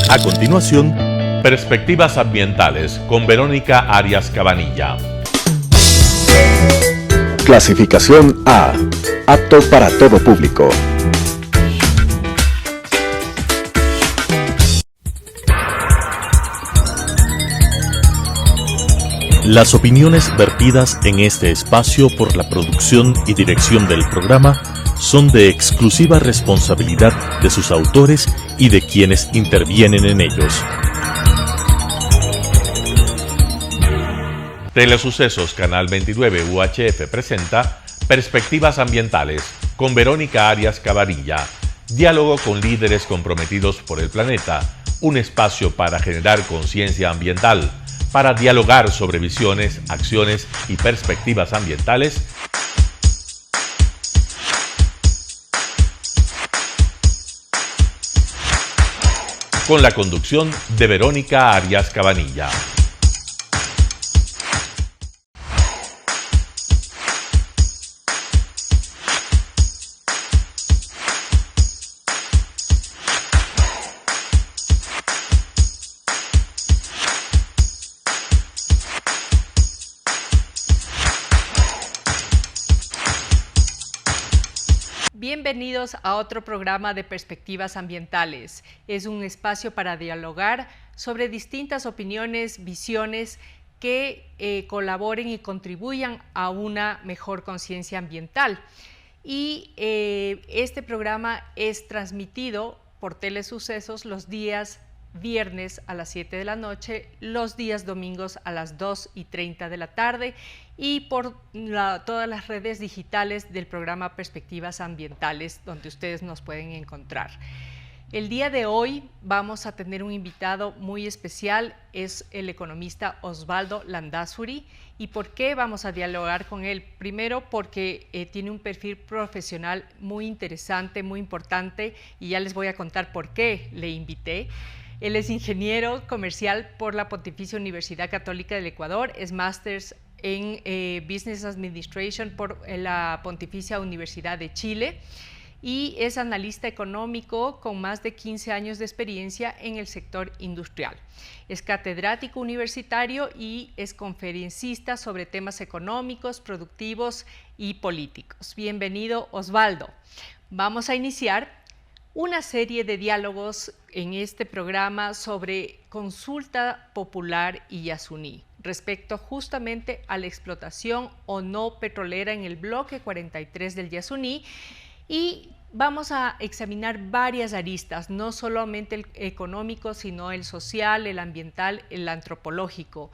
A continuación, Perspectivas Ambientales con Verónica Arias Cabanilla. Clasificación A. Apto para todo público. Las opiniones vertidas en este espacio por la producción y dirección del programa son de exclusiva responsabilidad de sus autores y de quienes intervienen en ellos. Telesucesos Canal 29 UHF presenta Perspectivas Ambientales con Verónica Arias Cabanilla. Diálogo con líderes comprometidos por el planeta. Un espacio para generar conciencia ambiental, para dialogar sobre visiones, acciones y perspectivas ambientales. Con la conducción de Verónica Arias Cabanilla. Bienvenidos a otro programa de Perspectivas Ambientales. Es un espacio para dialogar sobre distintas opiniones, visiones que colaboren y contribuyan a una mejor conciencia ambiental. Y este programa es transmitido por Telesucesos los días viernes a las 7 de la noche, los días domingos a las 2:30 de la tarde y por todas las redes digitales del programa Perspectivas Ambientales, donde ustedes nos pueden encontrar. El día de hoy vamos a tener un invitado muy especial, es el economista Osvaldo Landázuri. ¿Y por qué vamos a dialogar con él? Primero porque tiene un perfil profesional muy interesante, muy importante, y ya les voy a contar por qué le invité. Él es ingeniero comercial por la Pontificia Universidad Católica del Ecuador, es máster en Business Administration por la Pontificia Universidad de Chile y es analista económico con más de 15 años de experiencia en el sector industrial. Es catedrático universitario y es conferencista sobre temas económicos, productivos y políticos. Bienvenido, Osvaldo. Vamos a iniciar una serie de diálogos en este programa sobre consulta popular y Yasuní, respecto justamente a la explotación o no petrolera en el bloque 43 del Yasuní, y vamos a examinar varias aristas, no solamente el económico, sino el social, el ambiental, el antropológico.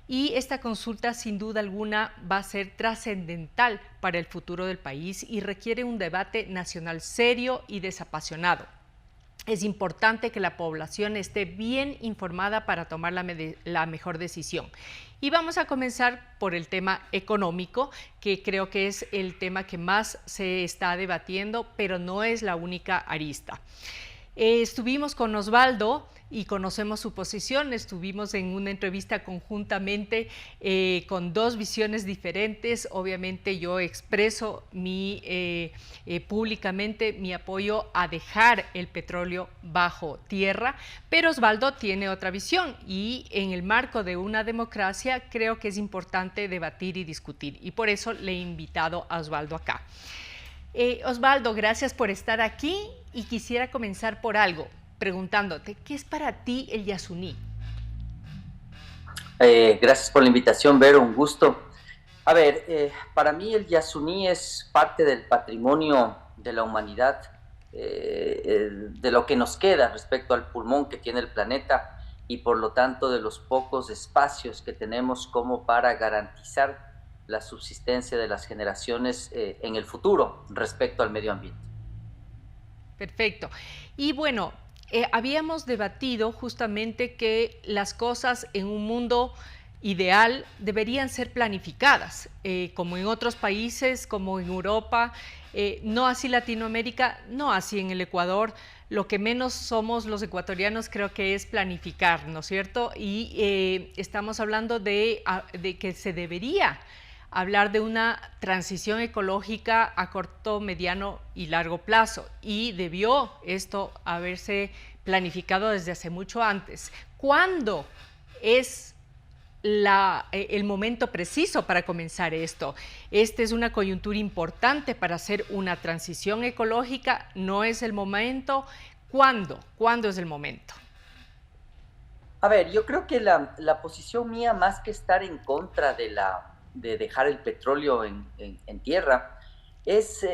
Y esta consulta sin duda alguna va a ser trascendental para el futuro del país y requiere un debate nacional serio y desapasionado. Es importante que la población esté bien informada para tomar la mejor decisión. Y vamos a comenzar por el tema económico, que creo que es el tema que más se está debatiendo, pero no es la única arista. Estuvimos con Osvaldo y conocemos su posición, estuvimos en una entrevista conjuntamente con dos visiones diferentes. Obviamente yo expreso públicamente mi apoyo a dejar el petróleo bajo tierra, pero Osvaldo tiene otra visión y en el marco de una democracia creo que es importante debatir y discutir, y por eso le he invitado a Osvaldo acá. Osvaldo, gracias por estar aquí y quisiera comenzar por algo, preguntándote, ¿qué es para ti el Yasuní? Gracias por la invitación, Vero, un gusto. A ver, para mí el Yasuní es parte del patrimonio de la humanidad, de lo que nos queda respecto al pulmón que tiene el planeta y por lo tanto de los pocos espacios que tenemos como para garantizar la subsistencia de las generaciones en el futuro respecto al medio ambiente. Perfecto. Y bueno, habíamos debatido justamente que las cosas en un mundo ideal deberían ser planificadas, como en otros países, como en Europa, no así Latinoamérica, no así en el Ecuador. Lo que menos somos los ecuatorianos creo que es planificar, ¿no es cierto? Y estamos hablando de que se debería hablar de una transición ecológica a corto, mediano y largo plazo, y debió esto haberse planificado desde hace mucho antes. ¿Cuándo es el momento preciso para comenzar esto? Esta es una coyuntura importante para hacer una transición ecológica. ¿No es el momento? ¿Cuándo? ¿Cuándo es el momento? A ver, yo creo que la posición mía, más que estar en contra de dejar el petróleo en tierra, es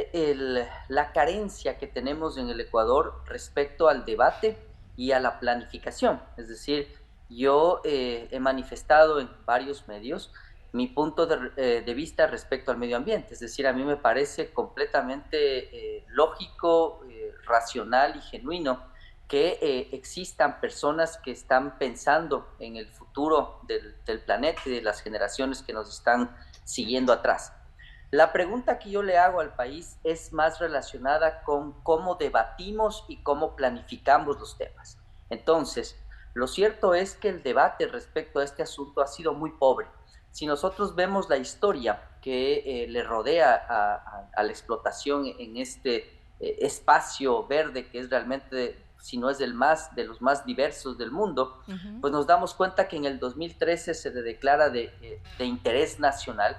la carencia que tenemos en el Ecuador respecto al debate y a la planificación. Es decir, yo he manifestado en varios medios mi punto de vista respecto al medio ambiente. Es decir, a mí me parece completamente lógico, racional y genuino que existan personas que están pensando en el futuro del planeta y de las generaciones que nos están siguiendo atrás. La pregunta que yo le hago al país es más relacionada con cómo debatimos y cómo planificamos los temas. Entonces, lo cierto es que el debate respecto a este asunto ha sido muy pobre. Si nosotros vemos la historia que le rodea a la explotación en este espacio verde, que es realmente, si no es de los más diversos del mundo, pues nos damos cuenta que en el 2013 se le declara de interés nacional,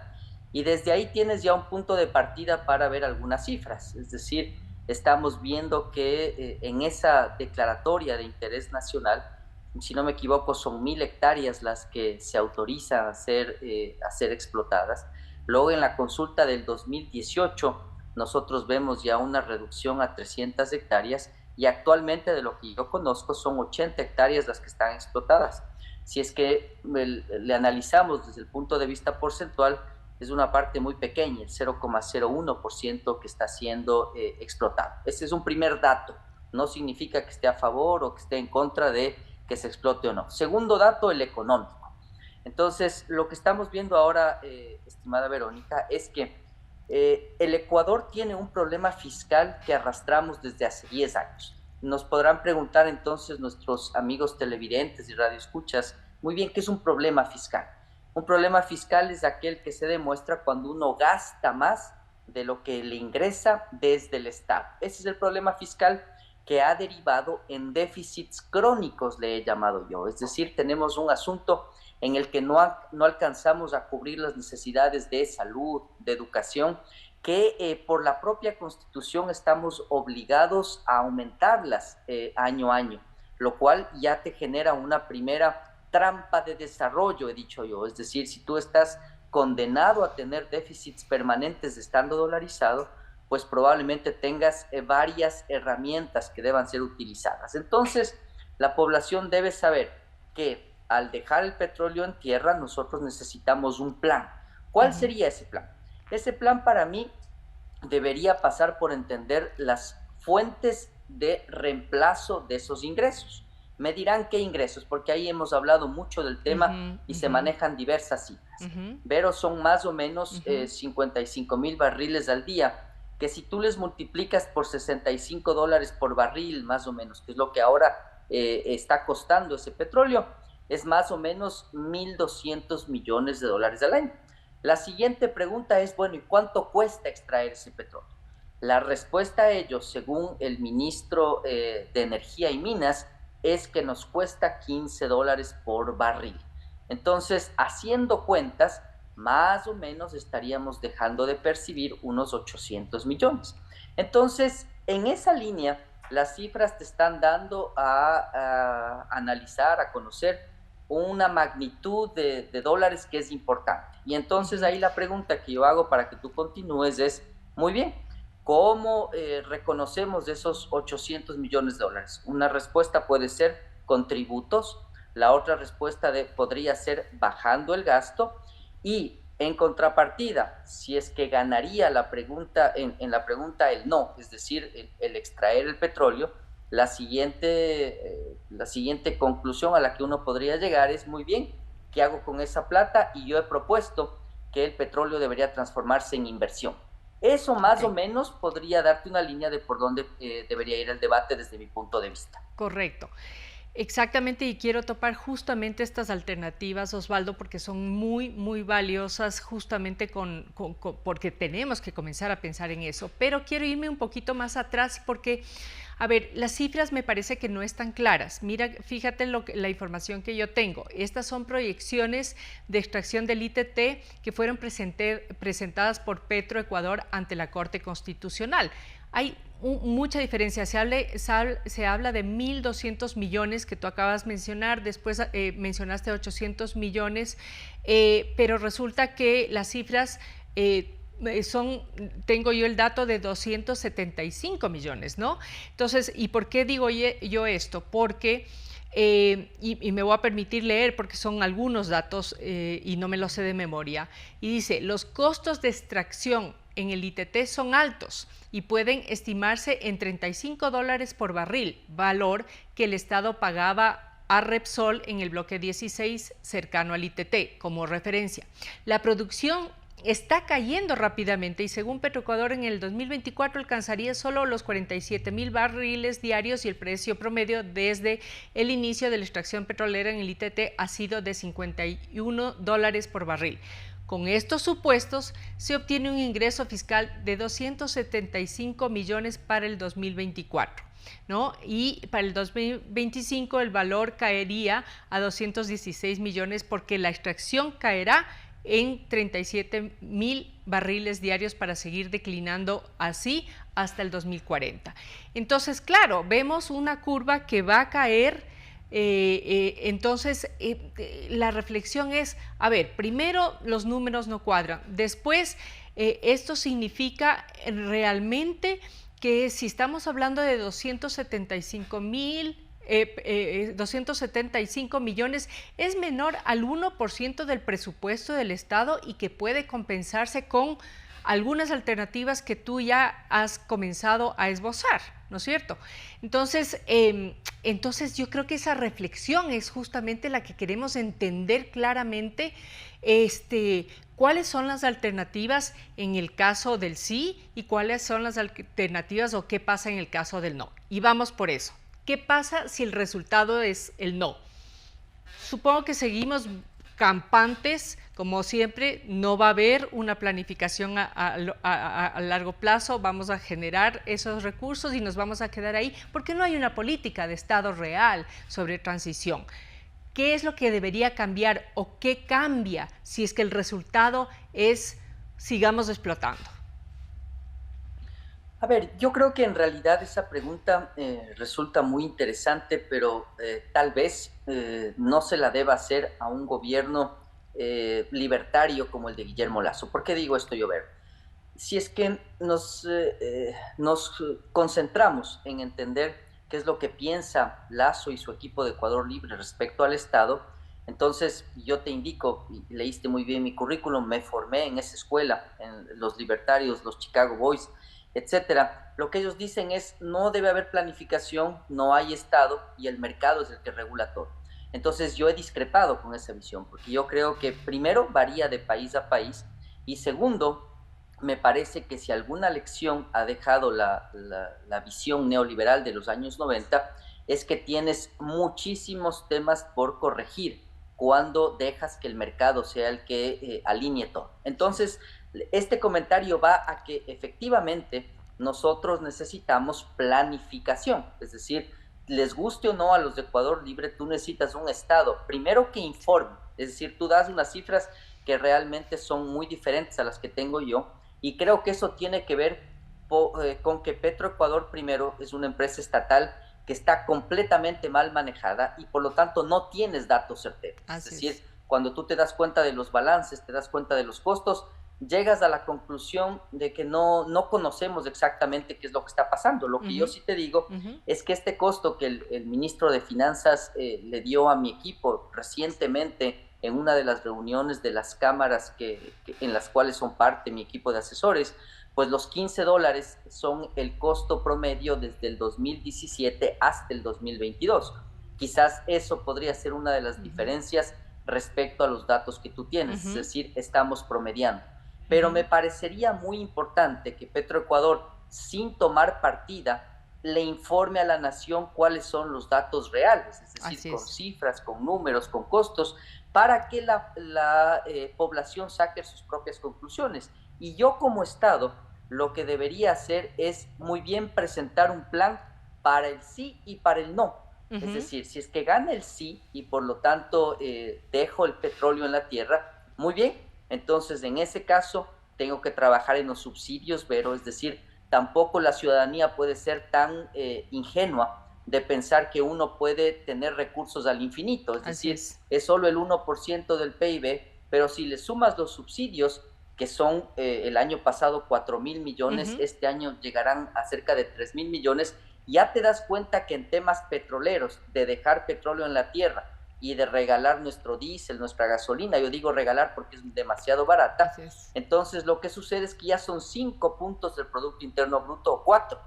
y desde ahí tienes ya un punto de partida para ver algunas cifras. Es decir, estamos viendo que en esa declaratoria de interés nacional, si no me equivoco, son 1.000 hectáreas las que se autorizan a ser explotadas. Luego, en la consulta del 2018, nosotros vemos ya una reducción a 300 hectáreas, y actualmente, de lo que yo conozco, son 80 hectáreas las que están explotadas. Si es que le analizamos desde el punto de vista porcentual, es una parte muy pequeña, el 0,01% que está siendo explotado. Ese es un primer dato. No significa que esté a favor o que esté en contra de que se explote o no. Segundo dato, el económico. Entonces, lo que estamos viendo ahora, estimada Verónica, es que el Ecuador tiene un problema fiscal que arrastramos desde hace 10 años. Nos podrán preguntar entonces nuestros amigos televidentes y radioescuchas, muy bien, ¿qué es un problema fiscal? Un problema fiscal es aquel que se demuestra cuando uno gasta más de lo que le ingresa desde el Estado. Ese es el problema fiscal que ha derivado en déficits crónicos, le he llamado yo. Es decir, tenemos un asunto en el que no alcanzamos a cubrir las necesidades de salud, de educación, que por la propia Constitución estamos obligados a aumentarlas año a año, lo cual ya te genera una primera trampa de desarrollo, he dicho yo. Es decir, si tú estás condenado a tener déficits permanentes estando dolarizado, pues probablemente tengas varias herramientas que deban ser utilizadas. Entonces, la población debe saber que al dejar el petróleo en tierra, nosotros necesitamos un plan. ¿Cuál sería ese plan? Ese plan, para mí, debería pasar por entender las fuentes de reemplazo de esos ingresos. Me dirán qué ingresos, porque ahí hemos hablado mucho del tema y se manejan diversas cifras. Pero son más o menos 55,000 barriles al día, que si tú les multiplicas por $65 por barril, más o menos, que es lo que ahora está costando ese petróleo, es más o menos $1.200 millones al año. La siguiente pregunta es, bueno, ¿y cuánto cuesta extraer ese petróleo? La respuesta a ello, según el ministro de Energía y Minas, es que nos cuesta $15 por barril. Entonces, haciendo cuentas, más o menos estaríamos dejando de percibir unos 800 millones. Entonces, en esa línea, las cifras te están dando a analizar, a conocer una magnitud de dólares que es importante. Y entonces ahí la pregunta que yo hago para que tú continúes es, muy bien, ¿cómo reconocemos esos 800 millones de dólares? Una respuesta puede ser con tributos, la otra respuesta podría ser bajando el gasto, y en contrapartida, si es que ganaría la pregunta, en la pregunta el no, es decir, el extraer el petróleo, la siguiente conclusión a la que uno podría llegar es, muy bien, ¿qué hago con esa plata? Y yo he propuesto que el petróleo debería transformarse en inversión. Eso más o menos podría darte una línea de por dónde debería ir el debate desde mi punto de vista. Correcto. Exactamente, y quiero topar justamente estas alternativas, Osvaldo, porque son muy, muy valiosas justamente porque tenemos que comenzar a pensar en eso. Pero quiero irme un poquito más atrás porque, a ver, las cifras me parece que no están claras. Mira, fíjate la información que yo tengo. Estas son proyecciones de extracción del ITT que fueron presentadas por Petroecuador ante la Corte Constitucional. Hay mucha diferencia, se habla de 1.200 millones que tú acabas de mencionar, después mencionaste 800 millones, pero resulta que las cifras tengo yo el dato de 275 millones, ¿no? Entonces, ¿y por qué digo yo esto? Porque y me voy a permitir leer porque son algunos datos y no me los sé de memoria. Y dice, los costos de extracción en el ITT son altos y pueden estimarse en $35 por barril, valor que el Estado pagaba a Repsol en el bloque 16 cercano al ITT como referencia. La producción está cayendo rápidamente y según Petroecuador en el 2024 alcanzaría solo los 47,000 barriles diarios y el precio promedio desde el inicio de la extracción petrolera en el ITT ha sido de $51 por barril. Con estos supuestos se obtiene un ingreso fiscal de 275 millones para el 2024. ¿no? Y para el 2025 el valor caería a 216 millones porque la extracción caerá en 37,000 barriles diarios para seguir declinando así hasta el 2040. Entonces, claro, vemos una curva que va a caer. Entonces, la reflexión es, a ver, primero los números no cuadran, después esto significa realmente que si estamos hablando de 275 millones, es menor al 1% del presupuesto del Estado y que puede compensarse con algunas alternativas que tú ya has comenzado a esbozar, ¿no es cierto? Entonces yo creo que esa reflexión es justamente la que queremos entender claramente, cuáles son las alternativas en el caso del sí y cuáles son las alternativas o qué pasa en el caso del no. Y vamos por eso. ¿Qué pasa si el resultado es el no? Supongo que seguimos campantes, como siempre, no va a haber una planificación a largo plazo, vamos a generar esos recursos y nos vamos a quedar ahí, porque no hay una política de Estado real sobre transición. ¿Qué es lo que debería cambiar o qué cambia si es que el resultado es sigamos explotando? A ver, yo creo que en realidad esa pregunta resulta muy interesante, pero tal vez no se la deba hacer a un gobierno libertario como el de Guillermo Lasso. ¿Por qué digo esto, Llover? Si es que nos concentramos en entender qué es lo que piensa Lasso y su equipo de Ecuador Libre respecto al Estado, entonces yo te indico, y leíste muy bien mi currículum, me formé en esa escuela, en los libertarios, los Chicago Boys, etcétera. Lo que ellos dicen es no debe haber planificación, no hay Estado y el mercado es el que regula todo. Entonces yo he discrepado con esa visión porque yo creo que primero varía de país a país y segundo, me parece que si alguna lección ha dejado la visión neoliberal de los años 90 es que tienes muchísimos temas por corregir cuando dejas que el mercado sea el que alinee todo. Entonces, este comentario va a que efectivamente nosotros necesitamos planificación, es decir, les guste o no a los de Ecuador Libre, tú necesitas un Estado, primero que informe, es decir, tú das unas cifras que realmente son muy diferentes a las que tengo yo, y creo que eso tiene que ver con que Petroecuador primero es una empresa estatal que está completamente mal manejada y por lo tanto no tienes datos certeros. Es decir, cuando tú te das cuenta de los balances, te das cuenta de los costos, llegas a la conclusión de que no conocemos exactamente qué es lo que está pasando. Lo que yo sí te digo es que este costo que el ministro de Finanzas le dio a mi equipo recientemente en una de las reuniones de las cámaras en las cuales son parte mi equipo de asesores, pues los $15 son el costo promedio desde el 2017 hasta el 2022. Quizás eso podría ser una de las diferencias respecto a los datos que tú tienes, es decir, estamos promediando. Pero me parecería muy importante que Petroecuador, sin tomar partida, le informe a la nación cuáles son los datos reales, es decir, con es. cifras, con números, con costos, para que la población saque sus propias conclusiones. Y yo como Estado lo que debería hacer es muy bien presentar un plan para el sí y para el no. Es decir, si es que gana el sí y por lo tanto dejo el petróleo en la tierra, muy bien, entonces en ese caso tengo que trabajar en los subsidios, pero es decir, tampoco la ciudadanía puede ser tan ingenua de pensar que uno puede tener recursos al infinito, es decir, es solo el 1% del PIB, pero si le sumas los subsidios, que son el año pasado 4.000 millones, este año llegarán a cerca de 3.000 millones, ya te das cuenta que en temas petroleros, de dejar petróleo en la tierra y de regalar nuestro diésel, nuestra gasolina, yo digo regalar porque es demasiado barata, entonces lo que sucede es que ya son 5 puntos del Producto Interno Bruto o 4,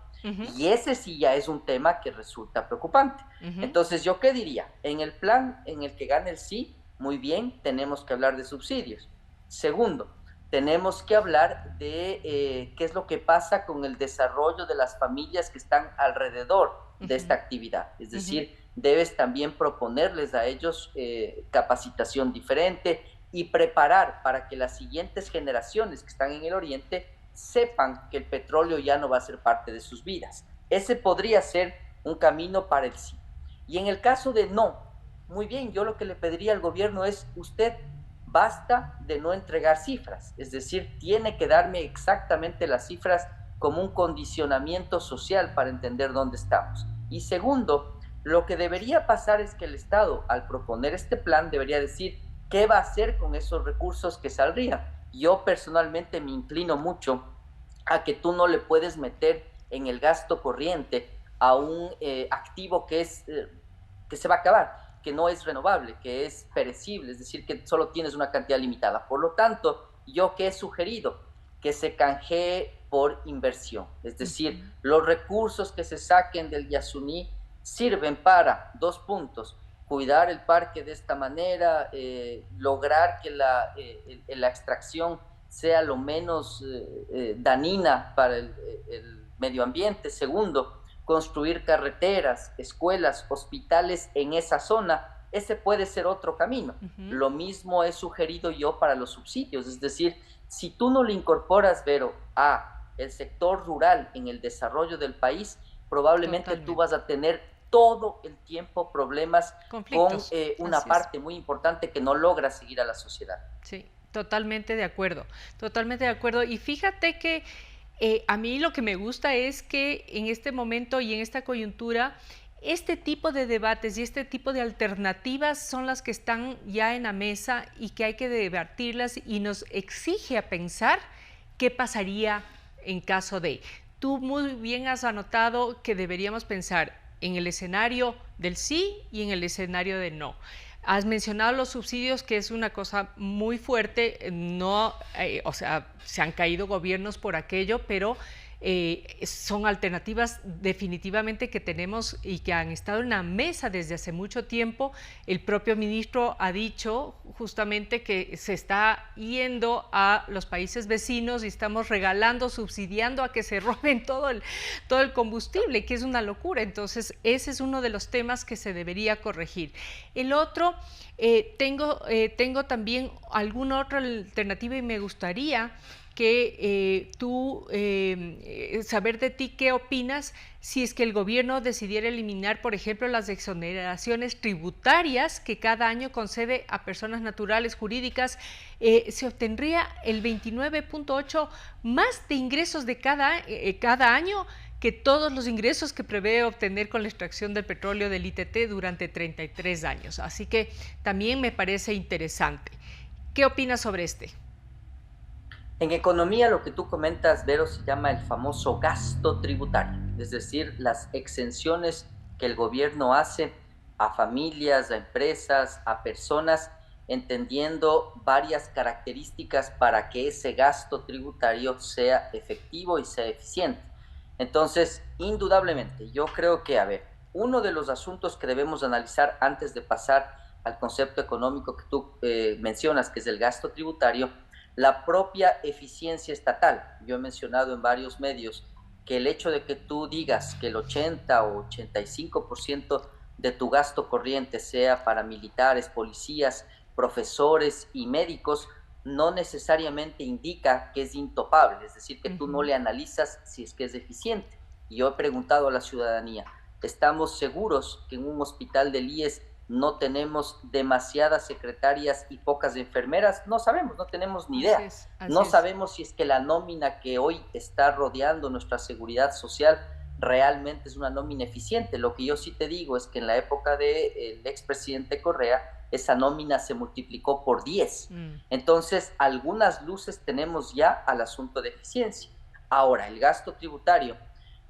y ese sí ya es un tema que resulta preocupante. Entonces, ¿yo qué diría? En el plan en el que gane el sí, muy bien, tenemos que hablar de subsidios. Segundo, tenemos que hablar de qué es lo que pasa con el desarrollo de las familias que están alrededor de esta actividad. Es decir, debes también proponerles a ellos capacitación diferente y preparar para que las siguientes generaciones que están en el Oriente sepan que el petróleo ya no va a ser parte de sus vidas. Ese podría ser un camino para el sí. Y en el caso de no, muy bien, yo lo que le pediría al gobierno es, usted basta de no entregar cifras, es decir, tiene que darme exactamente las cifras como un condicionamiento social para entender dónde estamos. Y segundo, lo que debería pasar es que el Estado, al proponer este plan, debería decir qué va a hacer con esos recursos que saldrían. Yo personalmente me inclino mucho a que tú no le puedes meter en el gasto corriente a un activo que se va a acabar, que no es renovable, que es perecible, es decir, que solo tienes una cantidad limitada. Por lo tanto, yo que he sugerido que se canjee por inversión, es decir, los recursos que se saquen del Yasuní sirven para 2 puntos: cuidar el parque de esta manera, lograr que la extracción sea lo menos dañina para el medio ambiente. Segundo, construir carreteras, escuelas, hospitales en esa zona. Ese puede ser otro camino. Lo mismo he sugerido yo para los subsidios, es decir, si tú no le incorporas, Vero, a el sector rural en el desarrollo del país, probablemente tú vas a tener todo el tiempo problemas con una parte muy importante que no logra seguir a la sociedad. Sí, totalmente de acuerdo, totalmente de acuerdo. Y fíjate que a mí lo que me gusta es que en este momento y en esta coyuntura, este tipo de debates y este tipo de alternativas son las que están ya en la mesa y que hay que debatirlas, y nos exige a pensar qué pasaría en caso de. Tú muy bien has anotado que deberíamos pensar en el escenario del sí y en el escenario del no. Has mencionado los subsidios, que es una cosa muy fuerte, no, o sea, se han caído gobiernos por aquello, pero son alternativas definitivamente que tenemos y que han estado en la mesa desde hace mucho tiempo. El propio ministro ha dicho justamente que se está yendo a los países vecinos y estamos regalando, subsidiando a que se roben todo el combustible, que es una locura. Entonces, ese es uno de los temas que se debería corregir. El otro, tengo también alguna otra alternativa y me gustaría que saber de ti qué opinas si es que el gobierno decidiera eliminar, por ejemplo, las exoneraciones tributarias que cada año concede a personas naturales jurídicas. Se obtendría el 29.8 más de ingresos de cada año que todos los ingresos que prevé obtener con la extracción del petróleo del ITT durante 33 años. Así que también me parece interesante. ¿Qué opinas sobre este? En economía, lo que tú comentas, Vero, se llama el famoso gasto tributario, es decir, las exenciones que el gobierno hace a familias, a empresas, a personas, entendiendo varias características para que ese gasto tributario sea efectivo y sea eficiente. Entonces, indudablemente, yo creo que, uno de los asuntos que debemos analizar antes de pasar al concepto económico que tú mencionas, que es el gasto tributario, la propia eficiencia estatal. Yo he mencionado en varios medios que el hecho de que tú digas que el 80 o 85% de tu gasto corriente sea para militares, policías, profesores y médicos, no necesariamente indica que es intopable, es decir, que tú no le analizas si es que es deficiente. Y yo he preguntado a la ciudadanía, ¿estamos seguros que en un hospital del IES no tenemos demasiadas secretarias y pocas enfermeras? No sabemos, no tenemos ni idea. No sabemos si es que la nómina que hoy está rodeando nuestra seguridad social realmente es una nómina eficiente. Lo que yo sí te digo es que en la época del expresidente Correa, esa nómina se multiplicó por 10. Entonces, algunas luces tenemos ya al asunto de eficiencia. Ahora, el gasto tributario,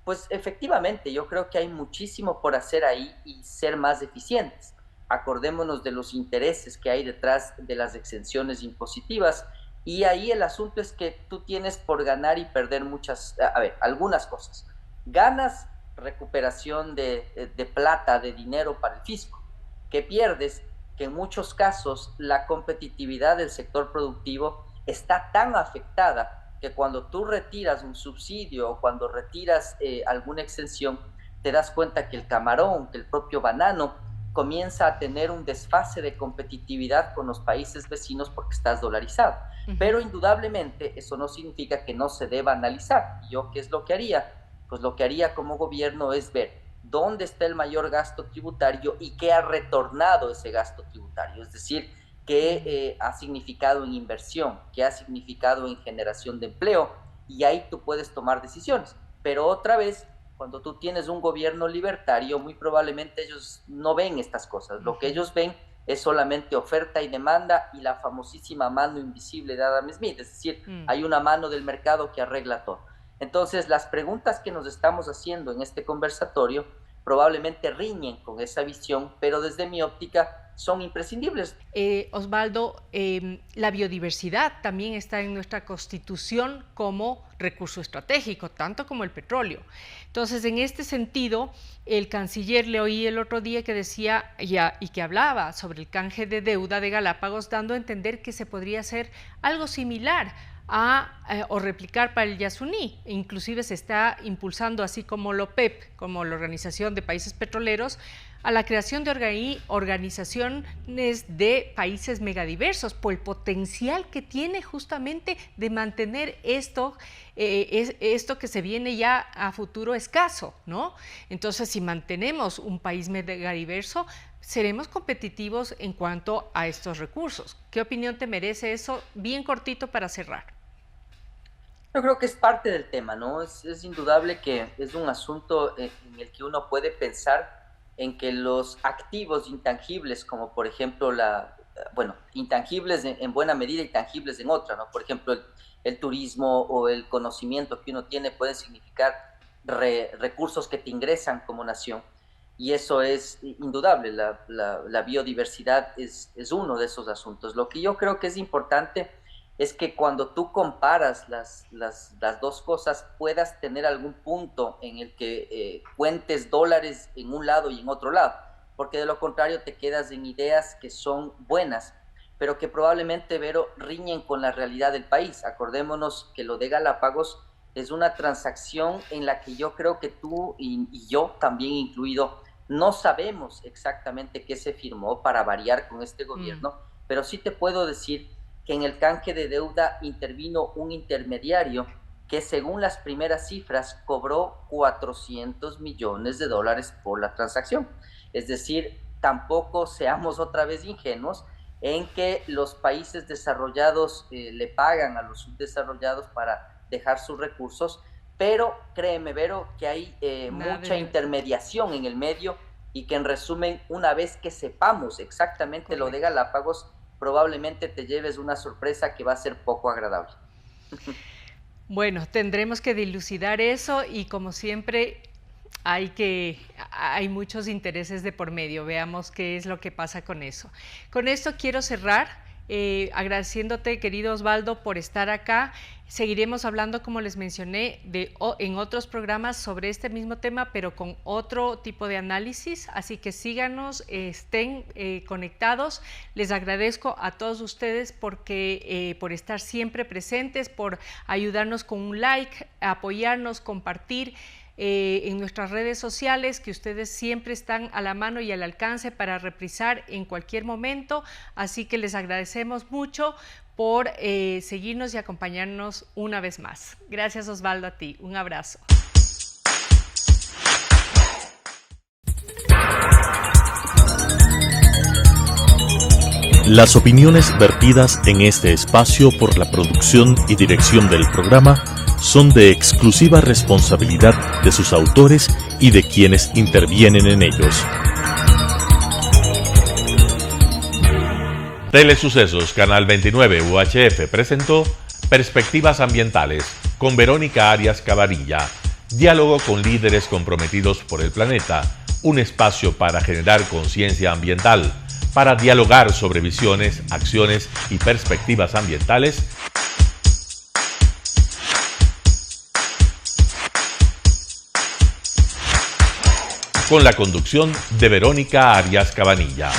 pues efectivamente yo creo que hay muchísimo por hacer ahí y ser más eficientes. Acordémonos de los intereses que hay detrás de las exenciones impositivas, y ahí el asunto es que tú tienes por ganar y perder algunas cosas. Ganas recuperación de plata, de dinero para el fisco. Que pierdes que en muchos casos la competitividad del sector productivo está tan afectada que cuando tú retiras un subsidio o cuando retiras alguna exención, te das cuenta que el camarón, que el propio banano, comienza a tener un desfase de competitividad con los países vecinos porque estás dolarizado. Pero indudablemente eso no significa que no se deba analizar. ¿Yo qué es lo que haría? Pues lo que haría como gobierno es ver dónde está el mayor gasto tributario y qué ha retornado ese gasto tributario. Es decir, qué ha significado en inversión, qué ha significado en generación de empleo, y ahí tú puedes tomar decisiones. Pero otra vez, cuando tú tienes un gobierno libertario, muy probablemente ellos no ven estas cosas. Lo que ellos ven es solamente oferta y demanda y la famosísima mano invisible de Adam Smith. Es decir, hay una mano del mercado que arregla todo. Entonces, las preguntas que nos estamos haciendo en este conversatorio probablemente riñen con esa visión, pero desde mi óptica son imprescindibles. Osvaldo, la biodiversidad también está en nuestra Constitución como recurso estratégico, tanto como el petróleo. Entonces, en este sentido, el canciller le oí el otro día que decía y que hablaba sobre el canje de deuda de Galápagos, dando a entender que se podría hacer algo similar o replicar para el Yasuní. Inclusive se está impulsando, así como la OPEP, como la Organización de Países Petroleros, a la creación de organizaciones de países megadiversos, por el potencial que tiene justamente de mantener esto que se viene ya a futuro escaso, ¿no? Entonces, si mantenemos un país megadiverso, seremos competitivos en cuanto a estos recursos. ¿Qué opinión te merece eso? Bien cortito para cerrar. Yo creo que es parte del tema, ¿no? Es indudable que es un asunto en el que uno puede pensar en que los activos intangibles, como por ejemplo intangibles en buena medida y tangibles en otra, ¿no? Por ejemplo, el turismo o el conocimiento que uno tiene pueden significar recursos que te ingresan como nación. Y eso es indudable, la biodiversidad es uno de esos asuntos. Lo que yo creo que es importante es que cuando tú comparas las dos cosas puedas tener algún punto en el que cuentes dólares en un lado y en otro lado, porque de lo contrario te quedas en ideas que son buenas, pero que probablemente, Vero, riñen con la realidad del país. Acordémonos que lo de Galápagos es una transacción en la que yo creo que tú y yo también incluido no sabemos exactamente qué se firmó para variar con este gobierno, pero sí te puedo decir que en el canje de deuda intervino un intermediario que, según las primeras cifras, cobró $400 millones por la transacción. Es decir, tampoco seamos otra vez ingenuos en que los países desarrollados le pagan a los subdesarrollados para dejar sus recursos, pero créeme, Vero, que hay mucha intermediación en el medio, y que en resumen, una vez que sepamos exactamente lo de Galápagos, probablemente te lleves una sorpresa que va a ser poco agradable. Bueno, tendremos que dilucidar eso, y como siempre hay muchos intereses de por medio. Veamos qué es lo que pasa con eso. Con esto quiero cerrar agradeciéndote, querido Osvaldo, por estar acá. Seguiremos hablando, como les mencioné, en otros programas sobre este mismo tema, pero con otro tipo de análisis, así que síganos, estén conectados. Les agradezco a todos ustedes por estar siempre presentes, por ayudarnos con un like, apoyarnos, compartir en nuestras redes sociales, que ustedes siempre están a la mano y al alcance para reprisar en cualquier momento, así que les agradecemos mucho por seguirnos y acompañarnos una vez más. Gracias, Osvaldo, a ti. Un abrazo. Las opiniones vertidas en este espacio por la producción y dirección del programa son de exclusiva responsabilidad de sus autores y de quienes intervienen en ellos. Telesucesos Canal 29 UHF presentó Perspectivas Ambientales con Verónica Arias Cabanilla. Diálogo con líderes comprometidos por el planeta. Un espacio para generar conciencia ambiental, para dialogar sobre visiones, acciones y perspectivas ambientales. Con la conducción de Verónica Arias Cabanilla.